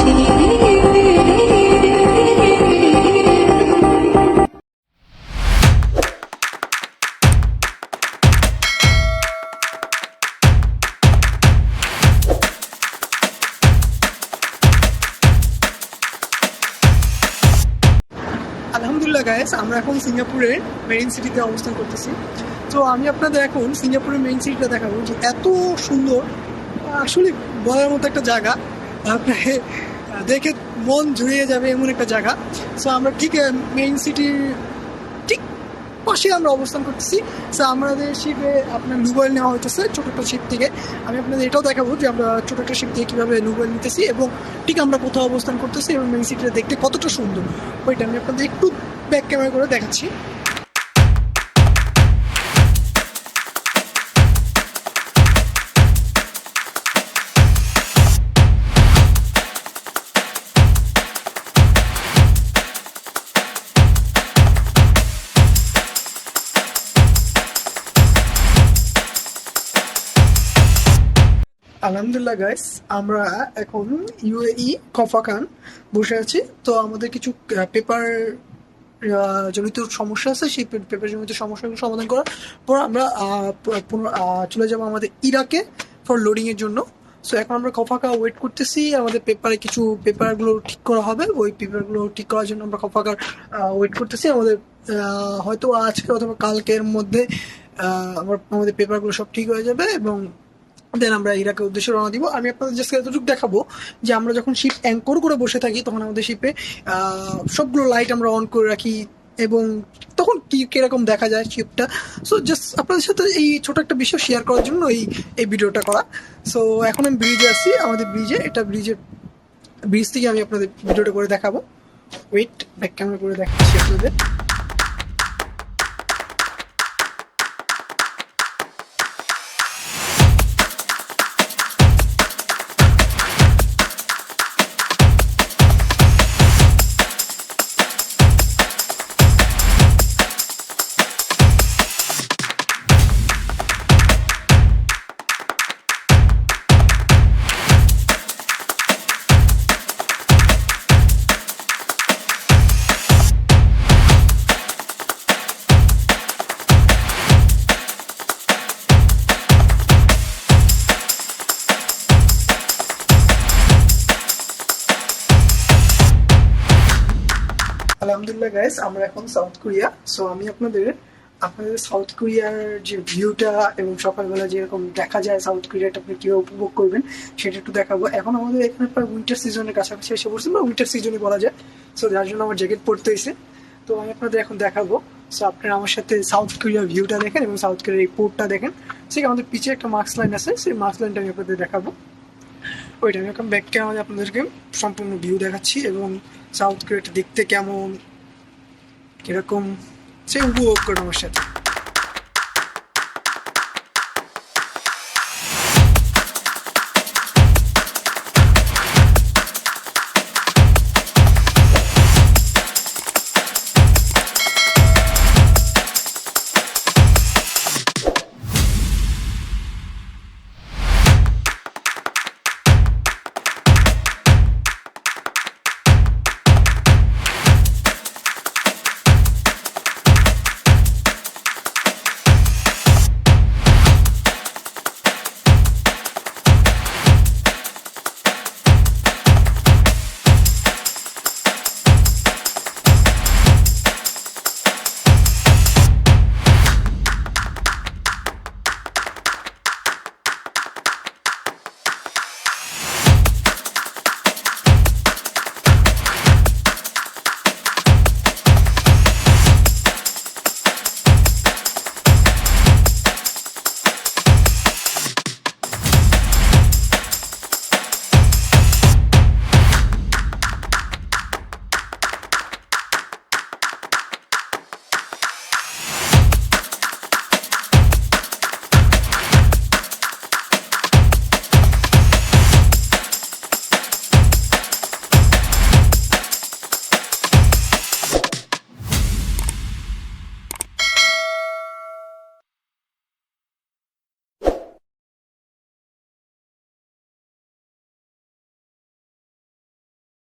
আলহামদুলিল্লাহ গাইস, আমরা এখন সিঙ্গাপুরের মেরিন সিটিতে অবস্থান করতেছি। তো আমি আপনাদের এখন সিঙ্গাপুরের মেইন সিটিটা দেখাবো যে এত সুন্দর, আসলে বলার মতো একটা জায়গা। আপনাকে দেখে মন জুড়িয়ে যাবে এমন একটা জায়গা। সো আমরা ঠিক মেইন সিটির ঠিক পাশে আমরা অবস্থান করতেছি। সো আমাদের শিপে আপনার নুবয়েল নেওয়া হইতেছে ছোটো একটা শিপ থেকে। আমি আপনাদের এটাও দেখাবো যে আমরা ছোটো একটা শিপ থেকে কীভাবে নুবয়েল নিতেছি এবং ঠিক আমরা কোথাও অবস্থান করতেছি এবং মেইন সিটিটা দেখতে কতটা সুন্দর ওইটা আমি আপনাদের একটু ব্যাক ক্যামেরা করে দেখাচ্ছি। আলহামদুলিল্লাহ গাইস, আমরা এখন ইউএই কফাখান বসে আছি। তো আমাদের কিছু পেপার জনিত সমস্যা আছে, সেই পেপার জনিত সমস্যাগুলো সমাধান করার পর আমরা চলে যাবো আমাদের ইরাকে ফর লোডিং এর জন্য। সো এখন আমরা কফাকা ওয়েট করতেছি, আমাদের পেপারে কিছু পেপারগুলো ঠিক করা হবে। ওই পেপারগুলো ঠিক করার জন্য আমরা কফাকার ওয়েট করতেছি। আমাদের হয়তো আজকে অথবা কালকের মধ্যে আমাদের পেপারগুলো সব ঠিক হয়ে যাবে এবং দেন আমরা ইরাকের উদ্দেশ্যে রওনা দিব। আমি আপনাদের জাস্ট এতটুকু দেখাবো যে আমরা যখন শিপ অ্যাঙ্কর করে বসে থাকি তখন আমাদের শিপে সবগুলো লাইট আমরা অন করে রাখি এবং তখন কিরকম দেখা যায় শিপটা। সো জাস্ট আপনাদের সাথে এই ছোট একটা বিষয় শেয়ার করার জন্য এই ভিডিওটা করা। সো এখন আমি ব্রিজে আসছি, আমাদের ব্রিজ থেকে আমি আপনাদের ভিডিওটা করে দেখাবো। ওয়েট, ব্যাক ক্যামেরা করে দেখাচ্ছি আপনাদের। আলহামদুলিল্লাহ গাইস, আমরা এখন সাউথ কোরিয়া। সো আমি আপনাদের সাউথ কোরিয়ার যে ভিউটা এবং সকালবেলা যেরকম দেখা যায় সাউথ কোরিয়াটা আপনি কীভাবে উপভোগ করবেন সেটা একটু দেখাবো। এখন আমাদের এখানে প্রায় উইন্টার সিজনের কাছাকাছি এসে পড়ছে, বা উইন্টার সিজনই বলা যায়। সো যার জন্য আমার জ্যাকেট পরতে হয়েছে। তো আমি আপনাদের এখন দেখাবো। সো আপনারা আমার সাথে সাউথ কোরিয়ার ভিউটা দেখেন এবং সাউথ কোরিয়ার এই পোর্টটা দেখেন। ঠিক আমাদের পিছিয়ে একটা মার্কস লাইন আছে, সেই মার্কস লাইনটা আমি আপনাদের দেখাবো। ওইটা আমি এখন ব্যাক ক্যামেরায় আপনাদেরকে সম্পূর্ণ ভিউ দেখাচ্ছি এবং সাউথ কোরিয়াটা দেখতে কেমন কিরকম সে উপভোগ করুন আমার সাথে।